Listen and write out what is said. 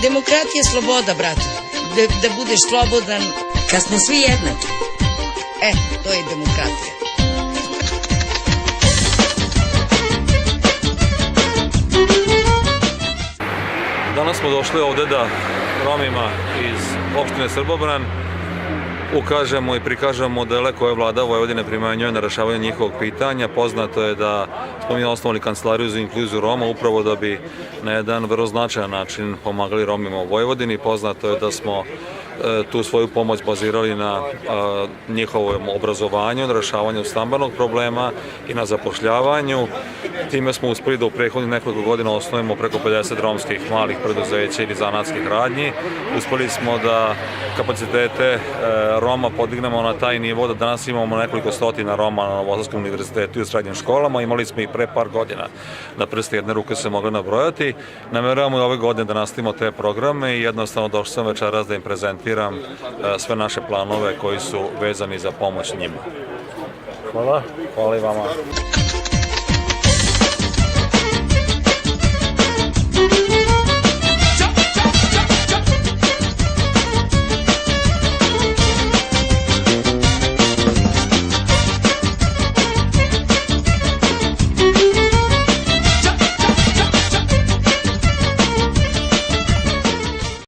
Demokratija je sloboda, brate. Da budeš slobodan. Kad smo svi jednaki. To je demokratija. Danas smo došli ovde da Romima iz opštine Srbobran ukažemo i prikažemo dele koje vlada Vojvodine primenjuje na rešavanje njihovog pitanja. Poznato je da smo mi osnovali kancelariju za inkluziju Roma upravo da bi na jedan vrlo značajan način pomagali Romima u Vojvodini. Poznato je da smo tu svoju pomoć bazirali na njihovom obrazovanju, na rešavanju stambenog problema i na zapošljavanju. Time smo uspeli da u prethodnih nekoliko godina osnovimo preko 50 romskih malih preduzeća ili zanatskih radnji. Uspeli smo da kapacitete Roma podignemo na taj nivo da danas imamo nekoliko stotina Roma na Novosadskom univerzitetu i u srednjim školama. Imali smo i pre par godina, na prste jedne ruke se mogli nabrojati. Nameravamo i ove godine da nastavimo te programe i jednostavno došao sam večeras da im prezentiram sve naše planove koji su vezani za pomoć njima. Hvala. Hvala i vama.